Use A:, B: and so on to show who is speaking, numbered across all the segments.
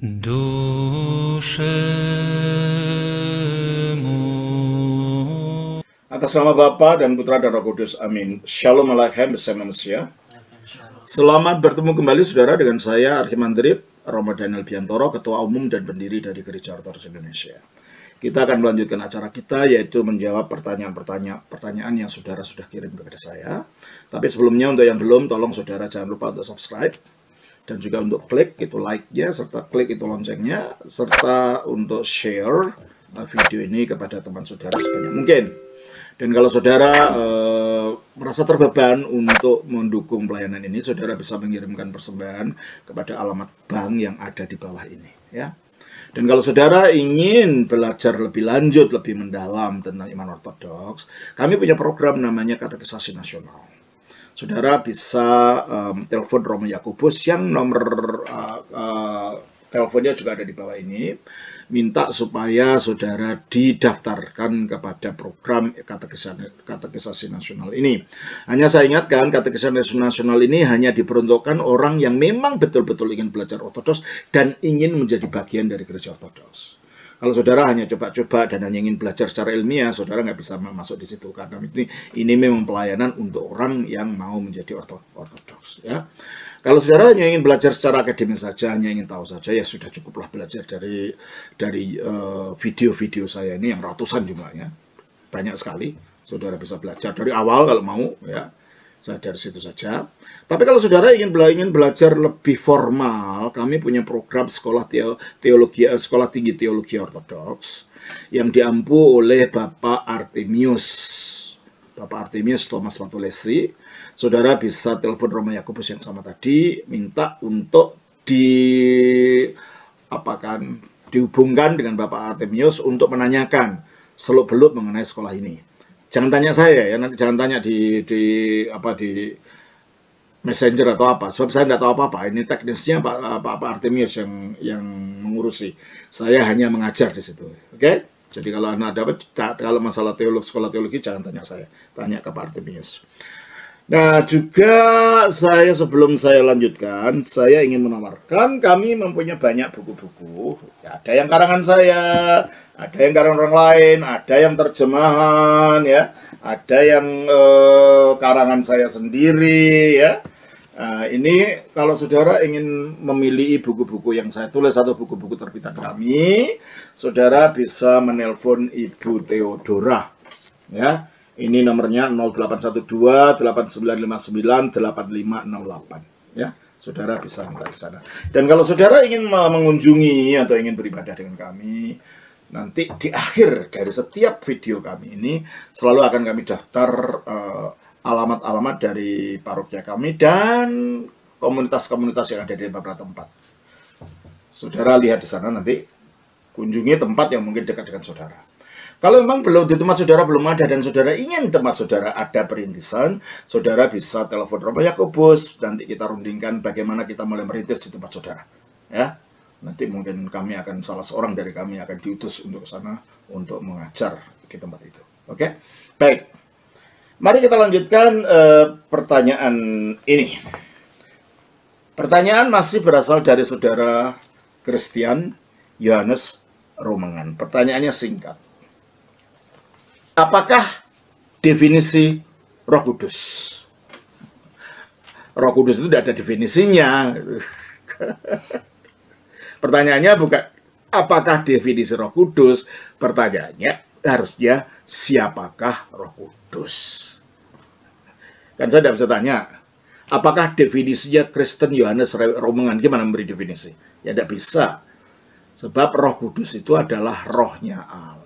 A: Atas nama Bapa dan Putra dan Roh Kudus, amin. Shalom Aleichem bersama Mesiah. Selamat bertemu kembali saudara dengan saya Archimandrit Romo Daniel Biantoro, Ketua Umum dan Pendiri dari Gereja Ortodoks Indonesia. Kita akan melanjutkan acara kita, yaitu menjawab pertanyaan yang saudara sudah kirim kepada saya. Tapi sebelumnya, untuk yang belum, tolong saudara jangan lupa untuk subscribe, dan juga untuk klik itu like-nya, serta klik itu loncengnya, serta untuk share video ini kepada teman saudara sebanyak mungkin. Dan kalau saudara merasa terbeban untuk mendukung pelayanan ini, saudara bisa mengirimkan persembahan kepada alamat bank yang ada di bawah ini, ya. Dan kalau saudara ingin belajar lebih lanjut, lebih mendalam tentang iman ortodoks, kami punya program namanya Katekisasi Nasional. Saudara bisa telepon Romo Yakobus yang nomor teleponnya juga ada di bawah ini. Minta supaya saudara didaftarkan kepada program Katekisasi Nasional ini. Hanya saya ingatkan, Katekisasi Nasional ini hanya diperuntukkan orang yang memang betul-betul ingin belajar ortodoks dan ingin menjadi bagian dari gereja ortodoks. Kalau saudara hanya coba-coba dan hanya ingin belajar secara ilmiah, saudara nggak bisa masuk di situ, karena ini memang pelayanan untuk orang yang mau menjadi ortodoks, ya. Kalau saudara hanya ingin belajar secara akademis saja, hanya ingin tahu saja, ya sudah cukuplah belajar dari video-video saya ini yang ratusan jumlahnya, banyak sekali. Saudara bisa belajar dari awal kalau mau, ya. Saya dari situ saja. Tapi kalau saudara ingin belajar lebih formal, kami punya program sekolah tinggi teologi ortodoks yang diampu oleh Bapak Artemius Thomas Matulesi. Saudara bisa telepon Romo Yakobus yang sama tadi, minta untuk dihubungkan dengan Bapak Artemius untuk menanyakan seluk-beluk mengenai sekolah ini. Jangan tanya saya ya, nanti jangan tanya di Messenger atau apa, sebab saya tidak tahu apa-apa. Ini teknisnya Pak Artemius yang mengurusi. Saya hanya mengajar di situ, oke? Jadi kalau Anda kalau masalah sekolah teologi jangan tanya saya, tanya ke Pak Artemius. Nah, juga sebelum saya lanjutkan, saya ingin menawarkan kami mempunyai banyak buku-buku. Ya, ada yang karangan saya, ada yang karangan orang lain, ada yang terjemahan, ya, ada yang karangan saya sendiri, ya. Nah, ini kalau saudara ingin memilih buku-buku yang saya tulis atau buku-buku terbitan kami, saudara bisa menelpon Ibu Theodora, ya. Ini nomornya 0812-8959-8568, ya. Saudara bisa minta di sana. Dan kalau saudara ingin mengunjungi atau ingin beribadah dengan kami, nanti di akhir dari setiap video kami ini selalu akan kami daftar alamat-alamat dari parokia kami dan komunitas-komunitas yang ada di beberapa tempat. Saudara lihat di sana, nanti kunjungi tempat yang mungkin dekat dengan saudara. Kalau memang di tempat saudara belum ada dan saudara ingin tempat saudara ada perintisan, saudara bisa telepon Romo Yakobus, nanti kita rundingkan bagaimana kita mulai merintis di tempat saudara, ya. Nanti mungkin salah seorang dari kami akan diutus untuk ke sana untuk mengajar di tempat itu. Oke? Baik. Mari kita lanjutkan pertanyaan ini. Pertanyaan masih berasal dari saudara Christian Yohanes Romengan. Pertanyaannya singkat. Apakah definisi Roh Kudus? Roh Kudus itu tidak ada definisinya. Pertanyaannya bukan apakah definisi Roh Kudus, pertanyaannya harusnya siapakah Roh Kudus? Kan saya tidak bisa tanya, apakah definisinya Kristen Yohanes Romengan? Gimana memberi definisi? Ya tidak bisa. Sebab Roh Kudus itu adalah rohnya Allah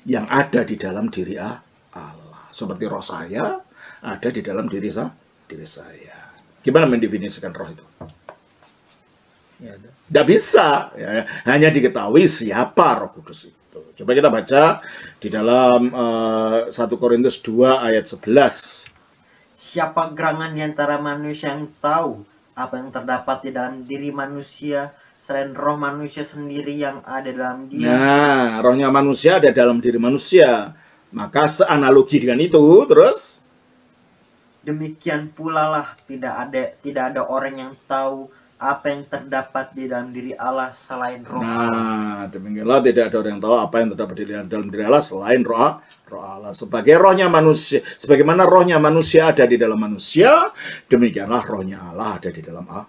A: yang ada di dalam diri Allah. Seperti roh saya ada di dalam diri saya. Gimana mendefinisikan roh itu? Tidak bisa, ya. Hanya diketahui siapa Roh Kudus itu. Coba kita baca di dalam 1 Korintus 2 ayat 11.
B: Siapa gerangan di antara manusia yang tahu apa yang terdapat di dalam diri manusia selain roh manusia sendiri yang ada dalam dia?
A: Nah, rohnya manusia ada dalam diri manusia. Maka seanalogi dengan itu, terus
B: demikian pula lah tidak ada orang yang tahu apa yang terdapat di dalam diri Allah selain roh.
A: Nah, demikianlah tidak ada orang yang tahu apa yang terdapat di dalam diri Allah selain roh Allah. Sebagai rohnya manusia, sebagaimana rohnya manusia ada di dalam manusia, demikianlah rohnya Allah ada di dalam Allah.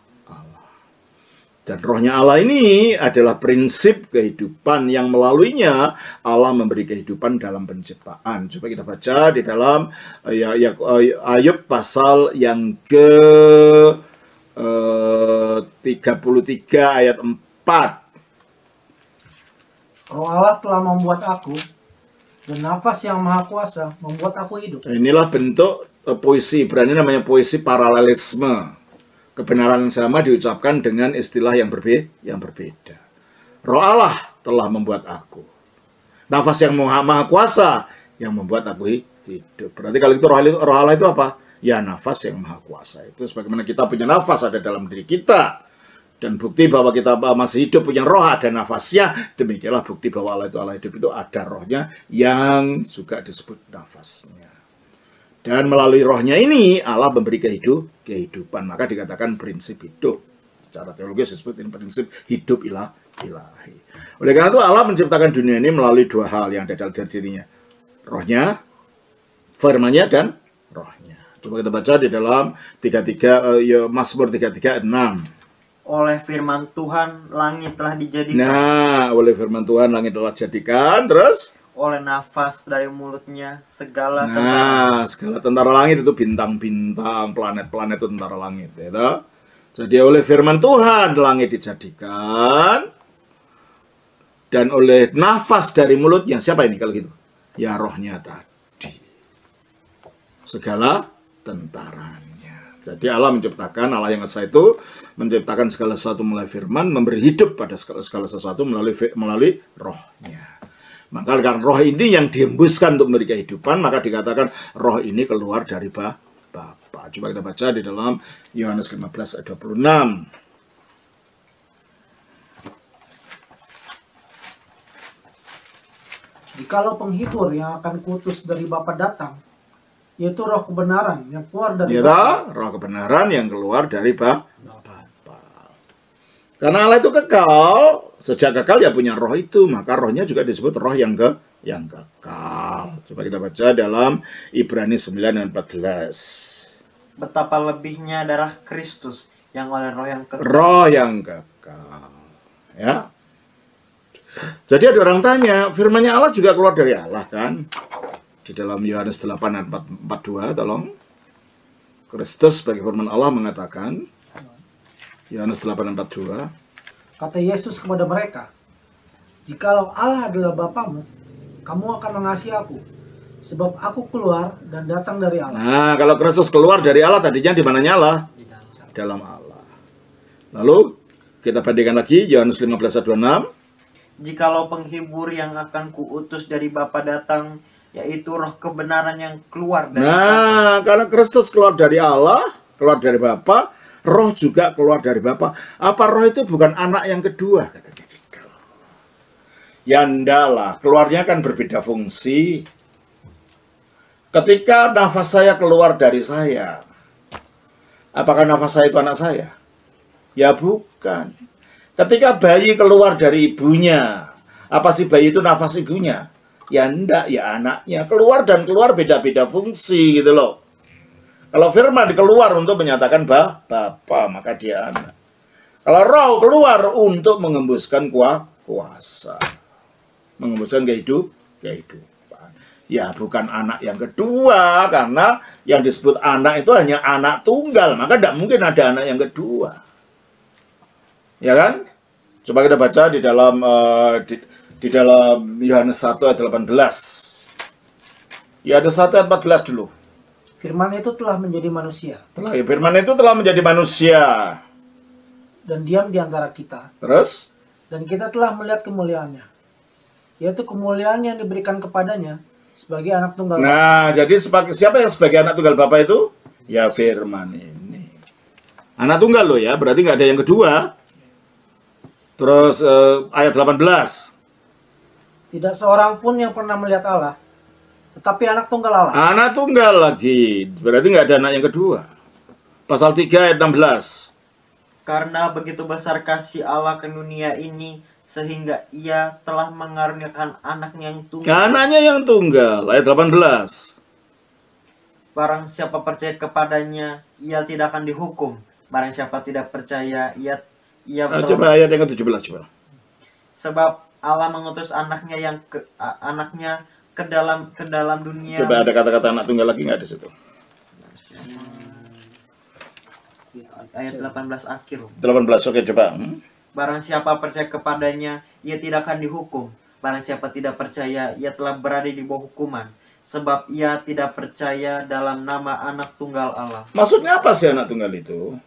A: Dan rohnya Allah ini adalah prinsip kehidupan yang melaluinya Allah memberi kehidupan dalam penciptaan. Coba kita baca di dalam Ayub pasal yang ke 33 ayat 4.
C: Roh Allah telah membuat aku, dan nafas yang maha kuasa membuat aku hidup.
A: Inilah bentuk puisi, berarti namanya puisi paralelisme. Kebenaran yang sama diucapkan dengan istilah yang berbeda. Roh Allah telah membuat aku. Nafas yang maha kuasa yang membuat aku hidup. Berarti kalau itu roh Allah itu apa? Ya, nafas yang maha kuasa. Itu sebagaimana kita punya nafas ada dalam diri kita. Dan bukti bahwa kita masih hidup punya roh ada nafasnya. Demikianlah bukti bahwa Allah hidup itu ada rohnya yang juga disebut nafasnya. Dan melalui rohnya ini Allah memberi kehidupan. Maka dikatakan prinsip hidup. Secara teologis disebut ini prinsip hidup ilahi. Oleh karena itu Allah menciptakan dunia ini melalui dua hal yang ada dalam dirinya. Rohnya, firman-Nya, dan rohnya. Coba kita baca di dalam Mazmur 33 ayat 6.
B: Oleh firman Tuhan langit telah dijadikan.
A: Nah, oleh firman Tuhan langit telah dijadikan. Terus?
B: Oleh nafas dari mulutnya segala
A: tentara langit itu bintang-bintang, planet-planet itu tentara langit, ya. Jadi oleh firman Tuhan langit dijadikan, dan oleh nafas dari mulutnya, siapa ini kalau gitu? Ya, rohnya tadi. Segala tentaranya. Jadi Allah menciptakan, Allah yang esa itu menciptakan segala sesuatu melalui firman, memberi hidup pada segala sesuatu melalui rohnya. Maka karena roh ini yang dihembuskan untuk memberi kehidupan, maka dikatakan roh ini keluar dari Bapa. Coba kita baca di dalam Yohanes 15 ayat 26.
C: Jikalau penghibur yang akan kuutus dari Bapa datang, yaitu roh kebenaran yang keluar dari Bapa.
A: Roh kebenaran yang keluar dari Bapa. Karena Allah itu kekal, sejak kekal ya punya roh itu, maka rohnya juga disebut roh yang kekal. Coba kita baca dalam Ibrani 9 ayat 14.
B: Betapa lebihnya darah Kristus yang oleh roh yang kekal.
A: Roh yang kekal. Ya. Jadi ada orang tanya, firman-Nya Allah juga keluar dari Allah kan? Di dalam Yohanes 8 ayat 42, tolong. Kristus sebagai firman Allah mengatakan, Yohanes 8:42.
C: Kata Yesus kepada mereka, jikalau Allah adalah Bapamu, kamu akan mengasihi aku, sebab aku keluar dan datang dari Allah.
A: Nah, kalau Kristus keluar dari Allah, tadinya di mananya Allah? Dalam Allah. Lalu, kita bandingkan lagi, Yohanes 15:26.
B: Jikalau penghibur yang akan kuutus dari Bapa datang, yaitu roh kebenaran yang keluar dari
A: Bapa. Karena Kristus keluar dari Allah, keluar dari Bapa, roh juga keluar dari Bapa. Apa roh itu bukan anak yang kedua? Katanya gitu. Ya enggak lah, keluarnya kan berbeda fungsi. Ketika nafas saya keluar dari saya, apakah nafas saya itu anak saya? Ya bukan. Ketika bayi keluar dari ibunya, apa sih bayi itu nafas ibunya? Ya enggak, ya anaknya. Keluar dan keluar beda-beda fungsi gitu loh. Kalau firman keluar untuk menyatakan Bapa, maka dia anak. Kalau roh keluar untuk mengembuskan kuasa. Mengembuskan kehidupan. Ya bukan anak yang kedua, karena yang disebut anak itu hanya anak tunggal. Maka tidak mungkin ada anak yang kedua. Ya kan? Coba kita baca di dalam di dalam Yohanes 1 ayat 18. Yohanes 1 ayat 14 dulu.
C: Firman itu telah menjadi manusia.
A: Firman itu telah menjadi manusia.
C: Dan diam di antara kita.
A: Terus?
C: Dan kita telah melihat kemuliaannya. Yaitu kemuliaan yang diberikan kepadanya sebagai anak tunggal.
A: Nah, jadi siapa yang sebagai anak tunggal Bapa itu? Ya firman ini. Anak tunggal loh ya, berarti nggak ada yang kedua. Terus ayat 18.
C: Tidak seorang pun yang pernah melihat Allah. Tetapi anak tunggal Allah.
A: Anak tunggal lagi. Berarti nggak ada anak yang kedua. Pasal 3 ayat 16.
B: Karena begitu besar kasih Allah ke dunia ini, sehingga ia telah mengaruniakan anaknya yang tunggal.
A: Anaknya yang tunggal, ayat 18.
B: Barang siapa percaya kepadanya, ia tidak akan dihukum. Barang siapa tidak percaya, ia
A: Coba ayat yang ke-17 coba.
B: Sebab Allah mengutus anaknya ke dalam dunia.
A: Coba ada kata-kata anak tunggal lagi nggak di situ?
B: Ayat 18 akhir.
A: 18, oke coba.
B: Barang siapa percaya kepadanya, ia tidak akan dihukum. Barang siapa tidak percaya, ia telah berada di bawah hukuman. Sebab ia tidak percaya dalam nama anak tunggal Allah.
A: Maksudnya apa sih anak tunggal itu?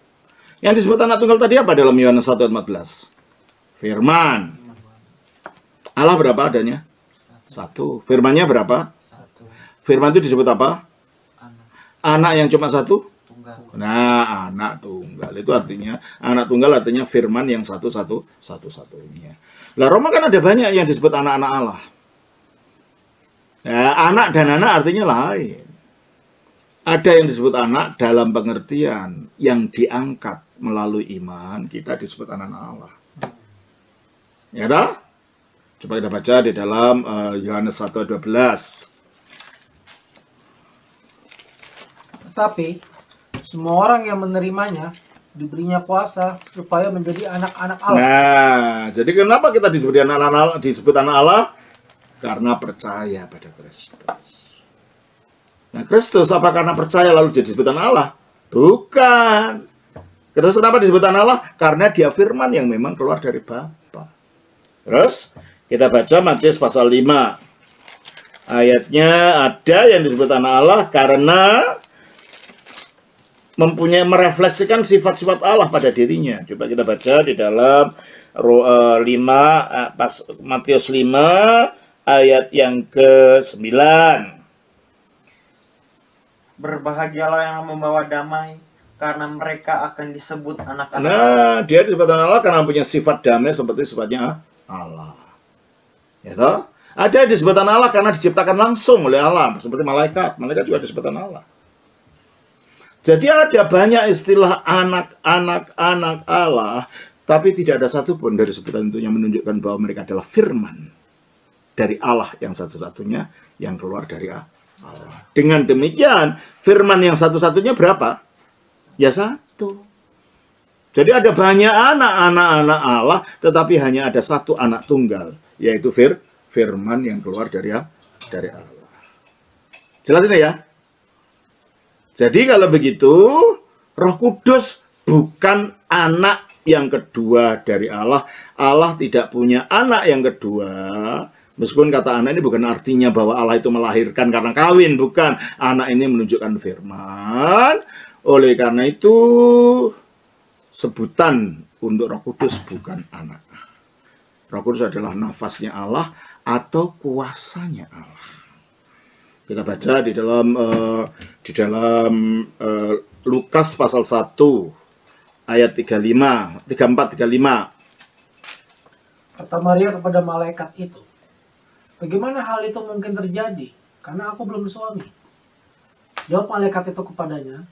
A: Yang disebut anak tunggal tadi apa dalam Yohanes 1 ayat 14? Firman. Allah berapa adanya? 1. Firmannya berapa?
B: 1.
A: Firman itu disebut apa? Anak yang cuma 1?
B: Tunggal.
A: Nah, anak tunggal itu artinya, anak tunggal artinya firman yang satu-satunya. Lah Roma kan ada banyak yang disebut anak-anak Allah. Ya, anak dan anak artinya lain. Ada yang disebut anak dalam pengertian yang diangkat melalui iman, kita disebut anak-anak Allah. Ya dah? Coba kita baca di dalam Yohanes 1:12.
C: Tetapi semua orang yang menerimanya diberinya kuasa supaya menjadi anak-anak Allah.
A: Nah, jadi kenapa kita disebut anak Allah? Karena percaya pada Kristus. Nah, Kristus apa karena percaya lalu jadi disebut anak Allah? Bukan. Terus kenapa disebut anak Allah? Karena dia firman yang memang keluar dari Bapa. Terus kita baca Matius pasal 5. Ayatnya ada yang disebut anak Allah karena merefleksikan sifat-sifat Allah pada dirinya. Coba kita baca di dalam Matius 5 ayat yang ke-9.
B: Berbahagialah yang membawa damai, karena mereka akan disebut anak-anak.
A: Nah, dia disebut anak Allah karena punya sifat damai seperti sifatnya Allah. Ya toh? Ada yang disebut anak Allah karena diciptakan langsung oleh Allah, seperti malaikat. Malaikat juga disebut anak Allah. Jadi ada banyak istilah anak-anak Allah, tapi tidak ada satupun dari sebutan itu yang menunjukkan bahwa mereka adalah firman dari Allah yang satu-satunya yang keluar dari Allah. Dengan demikian, firman yang satu-satunya berapa? Ya 1. Jadi ada banyak anak-anak Allah, tetapi hanya ada satu anak tunggal, yaitu firman yang keluar dari Allah. Jelas ini ya? Jadi kalau begitu, Roh Kudus bukan anak yang kedua dari Allah. Allah tidak punya anak yang kedua. Meskipun kata anak ini bukan artinya bahwa Allah itu melahirkan karena kawin. Bukan. Anak ini menunjukkan firman. Oleh karena itu, sebutan untuk Roh Kudus bukan anak. Roh Kudus adalah nafasnya Allah atau kuasanya Allah. Kita baca di dalam Lukas pasal 1 ayat 34 35.
C: Kata Maria kepada malaikat itu, bagaimana hal itu mungkin terjadi? Karena aku belum suami. Jawab malaikat itu kepadanya,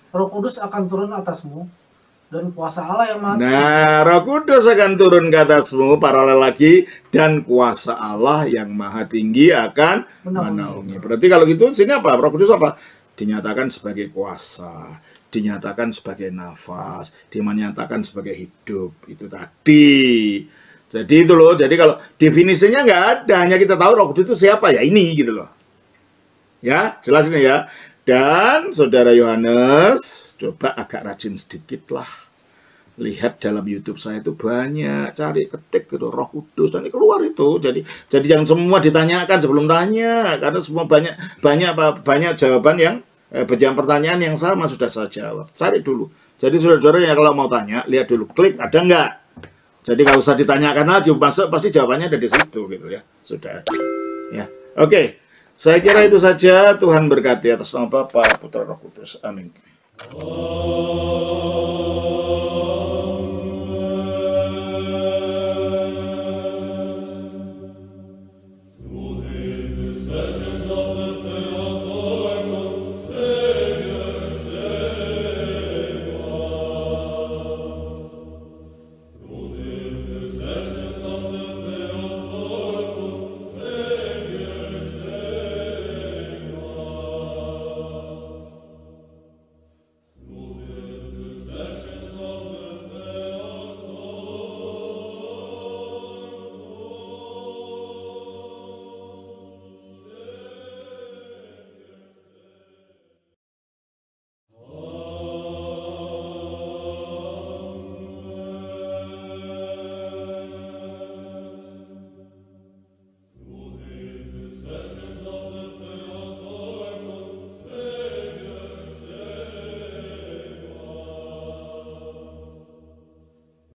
C: Roh Kudus akan turun atasmu, dan kuasa Allah yang maha tinggi.
A: Nah, Roh Kudus akan turun ke atasmu, paralel lagi, dan kuasa Allah yang maha tinggi akan menaungi. Berarti kalau gitu, sini apa? Roh Kudus apa? Dinyatakan sebagai kuasa, dinyatakan sebagai nafas, dinyatakan sebagai hidup. Itu tadi. Jadi itu loh, jadi kalau definisinya nggak ada, hanya kita tahu Roh Kudus itu siapa, ya ini gitu loh. Ya, jelas ini ya. Dan Saudara Yohanes, coba agak rajin sedikit lah. Lihat dalam YouTube saya itu banyak, cari ketik gitu Roh Kudus, nanti keluar itu. Jadi yang semua ditanyakan sebelum tanya, karena semua banyak jawaban yang banyak pertanyaan yang sama sudah saya jawab. Cari dulu. Jadi saudara-saudara yang kalau mau tanya, lihat dulu, klik ada nggak. Jadi nggak usah ditanyakan lagi, masuk pasti jawabannya ada di situ gitu ya. Sudah. Ya, oke. Saya kira itu saja. Tuhan berkati atas nama Bapa, Putra, Roh Kudus. Amin.